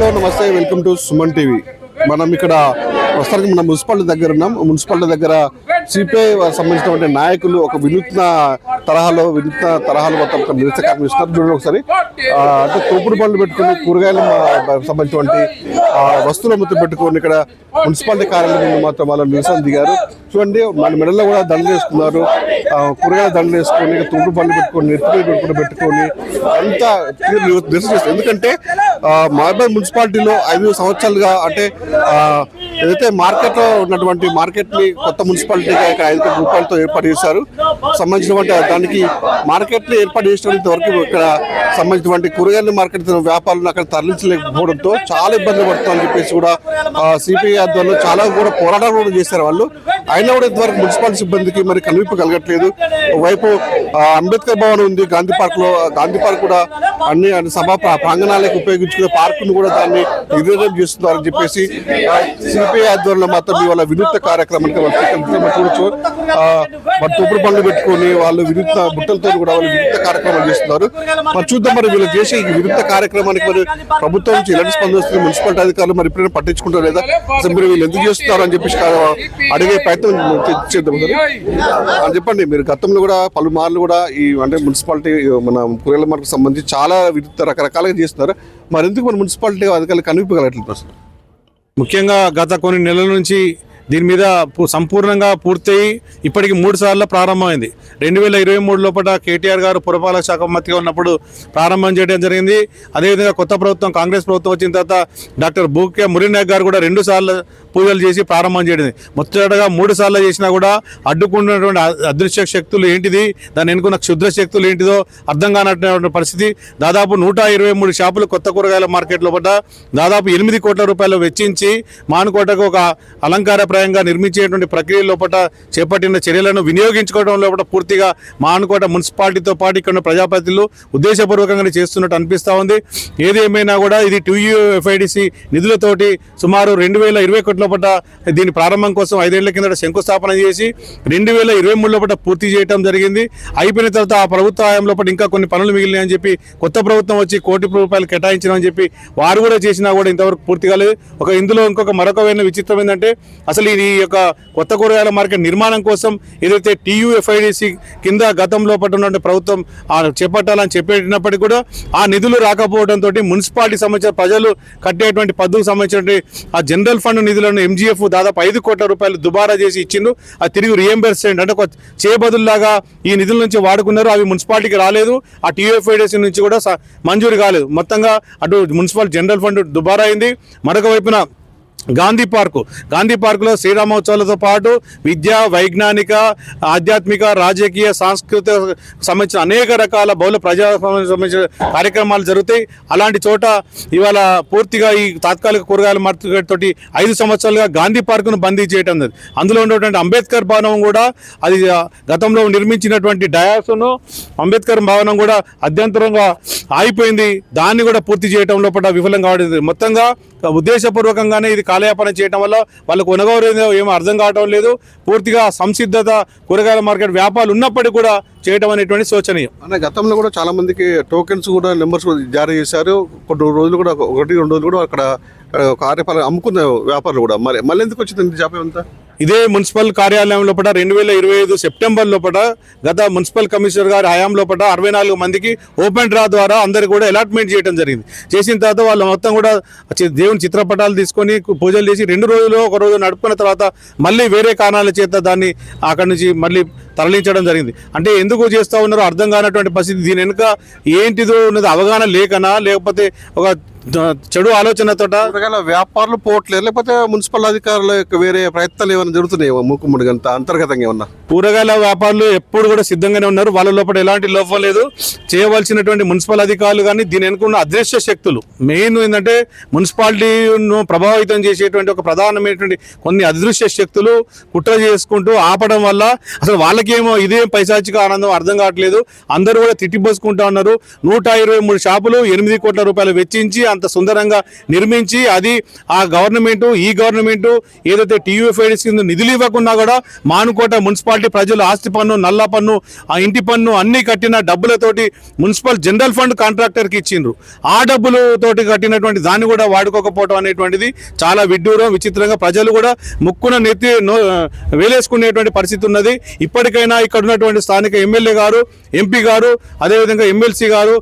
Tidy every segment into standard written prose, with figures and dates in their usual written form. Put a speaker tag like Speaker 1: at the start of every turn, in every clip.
Speaker 1: Hello నమస్తే, welcome to Suman TV. మనం ఇక్కడ ప్రస్తుతానికి మన మున్సిపాలిటీ దగ్గర ఉన్నాం. మున్సిపాలిటీ దగ్గర సిపిఐ సంబంధించినటువంటి నాయకులు ఒక వినూత్న తరహాలో మొత్తం నిరసన కార్యక్రమిస్తున్నారు. చూడండి ఒకసారి. అంటే తోపుడు బండ్లు పెట్టుకుని కూరగాయలు సంబంధించినటువంటి వస్తువుల మొత్తం పెట్టుకొని ఇక్కడ మున్సిపాలిటీ కార్యాలయం మాత్రం వాళ్ళు నిరసన దిగారు. చూడండి, మన మెడల్లో కూడా దండలు వేసుకున్నారు. కూరగాయల దండలు వేసుకొని తోపుడు బండ్లు పెట్టుకొని నెత్తిపై పెట్టుకొని అంతా నిరసన చేస్తారు. ఎందుకంటే మహబూబాబాద్ మున్సిపాలిటీలో 5 సంవత్సరాలుగా అంటే ఏదైతే మార్కెట్లో ఉన్నటువంటి మార్కెట్ని కొత్త మున్సిపాలిటీగా ఇక్కడ 5 కోట్ల రూపాయలతో ఏర్పాటు చేశారు. సంబంధించినటువంటి దానికి మార్కెట్ని ఏర్పాటు చేసినంత వరకు ఇక్కడ సంబంధించినటువంటి కూరగాయల మార్కెట్ వ్యాపారులను అక్కడ తరలించలేకపోవడంతో చాలా ఇబ్బందులు పడుతుందని చెప్పేసి కూడా సిపిఐ ఆధ్వర్యంలో చాలా కూడా పోరాటాలు కూడా చేశారు వాళ్ళు. అయినా కూడా ఇంతవరకు మున్సిపాలిటీ సిబ్బందికి మరి కనువిప్పు కలగట్లేదు. ఒకవైపు అంబేద్కర్ భవన్ ఉంది గాంధీ పార్క్ కూడా అన్ని సభా ప్రాంగణాలకు ఉపయోగించుకునే పార్కును కూడా దాన్ని నిర్వహణ చేస్తున్నారని చెప్పేసి సిపిఐ ఆధ్వర్యంలో మాత్రం ఇవాళ వినూత్న కార్యక్రమానికి చూడొచ్చు. మరి తోపుడు బండ్లు పెట్టుకొని వాళ్ళు వినూత్న బుట్టలతో కూడా వాళ్ళు వినూత్న కార్యక్రమాలు చేస్తున్నారు. మరి చూద్దాం, మరి వీళ్ళు చేసే ఈ వినూత్న కార్యక్రమానికి మరి ప్రభుత్వం నుంచి ఎలాంటి స్పందన వస్తుంది, మున్సిపాలిటీ అధికారులు మరి ఇప్పుడైనా పట్టించుకుంటారు లేదా, అసలు మీరు వీళ్ళు ఎందుకు చేస్తున్నారు అని చెప్పేసి అడిగే ప్రయత్నం చేద్దాం అని చెప్పండి. మీరు గతంలో కూడా పలుమార్లు కూడా ఈ అంటే మున్సిపాలిటీ మన కూరగాయల మార్కెట్ సంబంధించి చాలా వినూత్న రకరకాలుగా చేస్తున్నారు. మరి ఎందుకు మన మున్సిపాలిటీ అధికారులు కనిపించగలట్లేదు అసలు?
Speaker 2: ముఖ్యంగా గత కొన్ని నెలల నుంచి దీని మీద సంపూర్ణంగా పూర్తయి ఇప్పటికి 3 సార్లు ప్రారంభమైంది. 2023 లోపల కేటీఆర్ గారు పురపాలక శాఖ మంత్రిగా ఉన్నప్పుడు ప్రారంభం చేయడం జరిగింది. అదేవిధంగా కొత్త ప్రభుత్వం కాంగ్రెస్ ప్రభుత్వం వచ్చిన తర్వాత డాక్టర్ బూకే మురళీనాయక్ గారు కూడా 2 సార్లు పూజలు చేసి ప్రారంభం చేయడం. మొత్తగా 3 సార్లు చేసినా కూడా అడ్డుకున్నటువంటి అదృశ్య శక్తులు ఏంటిది, దాన్ని ఎన్నుకున్న క్షుద్ర శక్తులు ఏంటిదో అర్థం కానటువంటి పరిస్థితి. దాదాపు 123 షాపులు కొత్త కూరగాయల మార్కెట్ లోపల దాదాపు 8 కోట్ల రూపాయలు వెచ్చించి మానుకోటకు ఒక అలంకారప్రాయంగా నిర్మించేటువంటి ప్రక్రియ లోపల చేపట్టిన చర్యలను వినియోగించుకోవడం లోపల పూర్తిగా మానుకోట మున్సిపాలిటీతో పాటు ఇక్కడ ప్రజాప్రతినిధులు ఉద్దేశపూర్వకంగా చేస్తున్నట్టు అనిపిస్తూ ఉంది. ఏది ఏమైనా కూడా ఇది TUFIDC నిధులతోటి సుమారు 2020 కోట్ల లోపల దీని ప్రారంభం కోసం 5 ఏళ్ల కింద శంకుస్థాపన చేసి 2023 లోపల పూర్తి చేయడం జరిగింది. అయిపోయిన తర్వాత ఆ ప్రభుత్వ హయాం లోపల ఇంకా కొన్ని పనులు మిగిలినాయని చెప్పి కొత్త ప్రభుత్వం వచ్చి 1 కోటి రూపాయలు కేటాయించినామని చెప్పి వారు కూడా చేసినా కూడా ఇంతవరకు పూర్తి కాలేదు. ఇందులో మరొక విచిత్రం ఏంటంటే అసలు ఇది యొక్క కొత్త కూరగాయల మార్కెట్ నిర్మాణం కోసం ఏదైతే TUFIDC కింద గతంలో పట్టున్న ప్రభుత్వం చేపట్టాలని చెప్పేటప్పటికీ కూడా ఆ నిధులు రాకపోవడంతో మున్సిపాలిటీ సంబంధించిన ప్రజలు కట్టేటువంటి పద్దుకు సంబంధించిన ఆ జనరల్ ఫండ్ నిధులను MGF దాదాపు 5 కోట్ల రూపాయలు దుబారా చేసి ఇచ్చిండు. అది తిరిగి రియంబర్స్మెంట్ అంటే ఒక చేయబదుల్లాగా ఈ నిధుల నుంచి వాడుకున్నారు. అవి మున్సిపాలిటీకి రాలేదు. ఆ TUFIDC నుంచి కూడా మంజూరు కాలేదు. మొత్తంగా అటు మున్సిపల్ జనరల్ ఫండ్ దుబారా అయింది. మరొక వైపున గాంధీ పార్కులో శ్రీరామోత్సవాలతో పాటు విద్య, వైజ్ఞానిక, ఆధ్యాత్మిక, రాజకీయ, సాంస్కృతిక సంబంధించిన అనేక రకాల బహుళ ప్రజా సంబంధించిన కార్యక్రమాలు జరుగుతాయి. అలాంటి చోట ఇవాళ పూర్తిగా ఈ తాత్కాలిక కూరగాయల మార్కెట్ తోటి 5 సంవత్సరాలుగా గాంధీ పార్కును బందీ చేయడం జరిగింది. అందులో ఉన్నటువంటి అంబేద్కర్ భవనం కూడా అది గతంలో నిర్మించినటువంటి డయాస్ను అంబేద్కర్ భవనం కూడా అధ్యంతరంగా ఆగిపోయింది. దాన్ని కూడా పూర్తి చేయడం లోపల విఫలం కావడం మొత్తంగా ఉద్దేశపూర్వకంగానే ఇది కాలయాపన చేయడం వల్ల వాళ్ళకు కొనగోరేదో ఏమో అర్థం కావడం లేదు. పూర్తిగా సంసిద్ధత కూరగాయల మార్కెట్ వ్యాపారాలు ఉన్నప్పటికీ కూడా చేయడం అనేటువంటి శోచనీయం.
Speaker 1: అంటే గతంలో కూడా చాలా మందికి టోకెన్స్ కూడా నెంబర్స్ జారీ చేశారు. కొన్ని రోజులు కూడా 1-2 రోజులు కూడా అక్కడ కార్యపాలన అమ్ముకున్న వ్యాపారులు కూడా మళ్ళీ ఎందుకు వచ్చింది జాప్యం అంతా?
Speaker 2: ఇదే మున్సిపల్ కార్యాలయం లోపల 2025 సెప్టెంబర్ లోపల గత మున్సిపల్ కమిషనర్ గారి హయాం లోపల 64 మందికి ఓపెన్ డ్రా ద్వారా అందరికి కూడా అలాట్మెంట్ చేయడం జరిగింది. చేసిన తర్వాత వాళ్ళు మొత్తం కూడా దేవుని చిత్రపటాలు తీసుకొని పూజలు చేసి 2 రోజులు 1 రోజు నడుపుకున్న తర్వాత మళ్ళీ వేరే కారణాల చేత దాన్ని అక్కడి నుంచి మళ్ళీ తరలించడం జరిగింది. అంటే ఎందుకు చేస్తూ ఉన్నారో అర్థం కానటువంటి పరిస్థితి. దీని వెనుక ఏంటిదో ఉన్నది అవగాహన లేకనా, లేకపోతే ఒక చెడు ఆలోచనతో
Speaker 1: వ్యాపారులు పోవట్లేదు, లేకపోతే మున్సిపల్ అధికారుల వేరే ప్రయత్నాలు ఏమైనా జరుగుతున్నాయి మూకుమ్మడిగా అంతర్గతంగా ఏమన్నా?
Speaker 2: కూరగాయల వ్యాపారులు ఎప్పుడు కూడా సిద్ధంగానే ఉన్నారు. వాళ్ళ లోపల ఎలాంటి లోపం లేదు. చేయవలసినటువంటి మున్సిపల్ అధికారులు కానీ దీని వెనుకున్న అదృశ్య శక్తులు మెయిన్ ఏంటంటే మున్సిపాలిటీను ప్రభావితం చేసేటువంటి ఒక ప్రధానమైనటువంటి కొన్ని అదృశ్య శక్తులు కుట్ర చేసుకుంటూ ఆపడం వల్ల అసలు వాళ్ళకేమో ఇదేం పైశాచిక ఆనందం అర్థం కావట్లేదు. అందరూ కూడా తిట్టిపోసుకుంటా ఉన్నారు. 123 షాపులు 8 కోట్ల రూపాయలు వెచ్చించి ఆ అంత సుందరంగా నిర్మించి అది ఆ గవర్నమెంట్ ఈ గవర్నమెంట్ ఏదైతే టీయూఎఫ్ఐడిసి నిధులు ఇవ్వకున్నా కూడా మానుకోట మున్సిపాలిటీ ప్రజలు ఆస్తి పన్ను నల్ల పన్ను ఆ ఇంటి పన్ను అన్ని కట్టిన డబ్బులతోటి మున్సిపల్ జనరల్ ఫండ్ కాంట్రాక్టర్కి ఇచ్చిండ్రు. ఆ డబ్బులతోటి కట్టినటువంటి దాన్ని కూడా వాడుకోకపోవడం అనేటువంటిది చాలా విడ్డూరం విచిత్రంగా ప్రజలు కూడా ముక్కున నెత్తి వేలేసుకునేటువంటి పరిస్థితి ఉన్నది. ఇప్పటికైనా ఇక్కడ ఉన్నటువంటి స్థానిక ఎమ్మెల్యే గారు ఎంపీ గారు అదేవిధంగా ఎమ్మెల్సీ గారు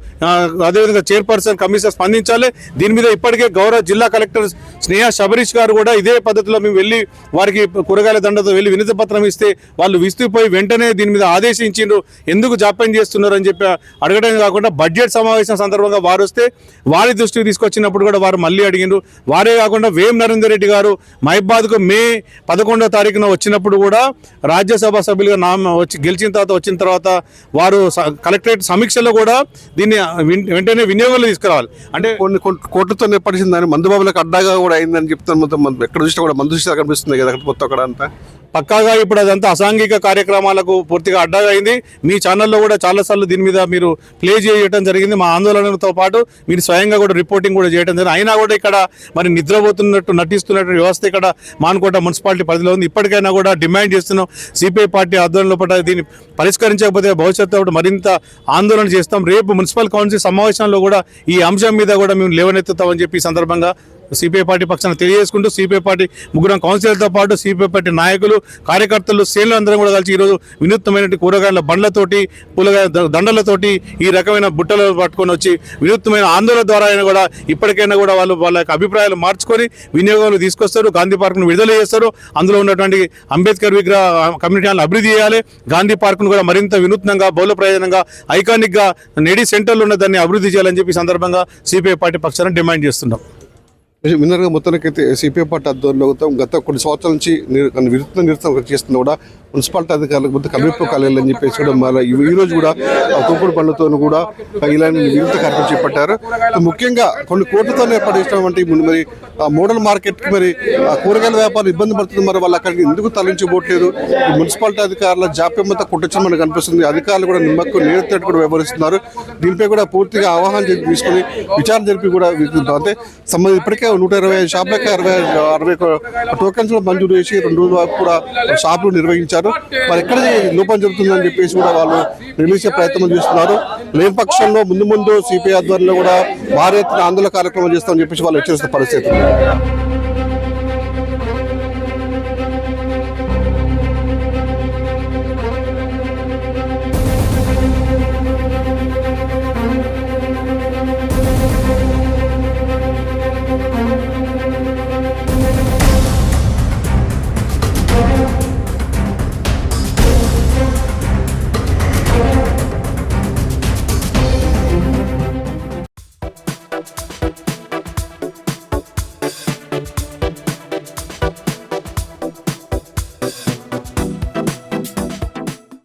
Speaker 2: అదేవిధంగా చైర్పర్సన్ కమిషనర్ స్పందించాలి. దీని మీద ఇప్పటికే గౌరవ జిల్లా కలెక్టర్ స్నేహ శబరీష్ గారు కూడా ఇదే పద్ధతిలో మేము వెళ్ళి వారికి కూరగాయల దండతో వెళ్ళి వినతి పత్రం ఇస్తే వాళ్ళు విస్తుపోయి వెంటనే దీని మీద ఆదేశించిండ్రు. ఎందుకు జాప్యం చేస్తున్నారు అని చెప్పి అడగడమే కాకుండా బడ్జెట్ సమావేశం సందర్భంగా వారు వస్తే వారి దృష్టికి తీసుకొచ్చినప్పుడు కూడా వారు మళ్ళీ అడిగిండ్రు. వారే కాకుండా వేం నరేందర్ రెడ్డి గారు మహిబాద్కు మే 11వ తారీఖున వచ్చినప్పుడు కూడా రాజ్యసభ సభ్యులుగా గెలిచిన తర్వాత వారు కలెక్టరేట్ సమీక్షలో కూడా దీన్ని వెంటనే వినియోగంలో తీసుకురావాలి. అంటే
Speaker 1: కొన్ని కోట్లతో ఏర్పడిన దాన్ని మందుబాబులకు అడ్డాగా కూడా అయిందని చెప్తాను. మొత్తం ఎక్కడ చూసినా కూడా మందు చూసినా కనిపిస్తుంది కదా మొత్తం అక్కడ అంతా
Speaker 2: పక్కాగా ఇప్పుడు అదంతా అసాంఘిక కార్యక్రమాలకు పూర్తిగా అడ్డాగా అయింది. మీ ఛానల్లో కూడా చాలాసార్లు దీని మీద మీరు ప్లే చేయడం జరిగింది. మా ఆందోళనతో పాటు మీరు స్వయంగా కూడా రిపోర్టింగ్ కూడా చేయడం జరిగింది. అయినా కూడా ఇక్కడ మరి నిద్రపోతున్నట్టు నటిస్తున్నట్టు వ్యవస్థ ఇక్కడ మానుకోట మున్సిపాలిటీ పరిధిలో ఉంది. ఇప్పటికైనా కూడా డిమాండ్ చేస్తున్నాం సిపిఐ పార్టీ ఆధ్వర్యంలో దీన్ని పరిష్కరించకపోతే భవిష్యత్తు మరింత ఆందోళన చేస్తాం. రేపు మున్సిపల్ కౌన్సిల్ సమావేశంలో కూడా ఈ అంశం మీద కూడా మేము లేవనెత్తుతామని చెప్పి ఈ సందర్భంగా సిపిఐ పార్టీ పక్షాన తెలియజేసుకుంటూ సిపిఐ పార్టీ ముగ్గురం కౌన్సిలర్తో పాటు సిపిఐ పార్టీ నాయకులు కార్యకర్తలు శ్రేణులు అందరం కూడా కలిసి ఈరోజు వినూత్నమైన కూరగాయల బండ్లతోటి పూలగాయ దండలతోటి ఈ రకమైన బుట్టలు పట్టుకొని వచ్చి వినూత్నమైన ఆందోళన ద్వారా అయినా కూడా ఇప్పటికైనా కూడా వాళ్ళు వాళ్ళ యొక్క అభిప్రాయాలు మార్చుకొని వినియోగాలు తీసుకొస్తారు. గాంధీ పార్క్ను విడుదల చేస్తారు. అందులో ఉన్నటువంటి అంబేద్కర్ విగ్రహ కమ్యూనిటీ హాల్ని అభివృద్ధి చేయాలి. గాంధీ పార్క్ను కూడా మరింత వినూత్నంగా బహుళ ప్రయోజనంగా ఐకానిక్గా నేడీ సెంటర్లో ఉన్న దాన్ని అభివృద్ధి చేయాలని చెప్పి సందర్భంగా సిపిఐ పార్టీ పక్షాన డిమాండ్ చేస్తున్నాం.
Speaker 1: విన్నర్గా మొత్తానికైతే సిపిఐ పార్టీ ఆధ్వర్యంలో గత కొన్ని సంవత్సరాల నుంచి వినూత్న నిరసన చేస్తున్నా కూడా మున్సిపాలిటీ అధికారులకు ముందు కమిప్పు కలగాలని చెప్పేసి కూడా మళ్ళీ ఈ రోజు కూడా తోపుడు పనులతో కూడా ఇలాంటి వినూత్న కార్యక్రమం చేపట్టారు. ముఖ్యంగా కొన్ని కోట్లతో ఏర్పడినటువంటి మరి మోడల్ మార్కెట్కి మరి కూరగాయల వ్యాపారం ఇబ్బంది పడుతుంది. మరి వాళ్ళు అక్కడికి ఎందుకు తరలించబోట్లేదు? మున్సిపాలిటీ అధికారుల జాప్యం అంతా కుట్టొచ్చని మనకు కనిపిస్తుంది. అధికారులు కూడా నిమ్మకు నేర్తట్టు కూడా వ్యవహరిస్తున్నారు. దీనిపై కూడా పూర్తిగా ఆవాహన తీసుకుని విచారణ జరిపి కూడా అంటే ఇప్పటికే 125 షాపులకు 60 టోకెన్స్ మంజూరు చేసి 2 రోజుల వరకు కూడా షాపులు నిర్వహించారు. మరి ఎక్కడ లోపం జరుగుతుందని చెప్పేసి కూడా వాళ్ళు నిర్మించే ప్రయత్నం చేస్తున్నారు. లేని పక్షంలో ముందు సిపిఐ ఆధ్వర్యంలో కూడా భారీ ఎత్తున ఆందోళన కార్యక్రమం చేస్తామని చెప్పేసి వాళ్ళు హెచ్చరిస్తున్న పరిస్థితి.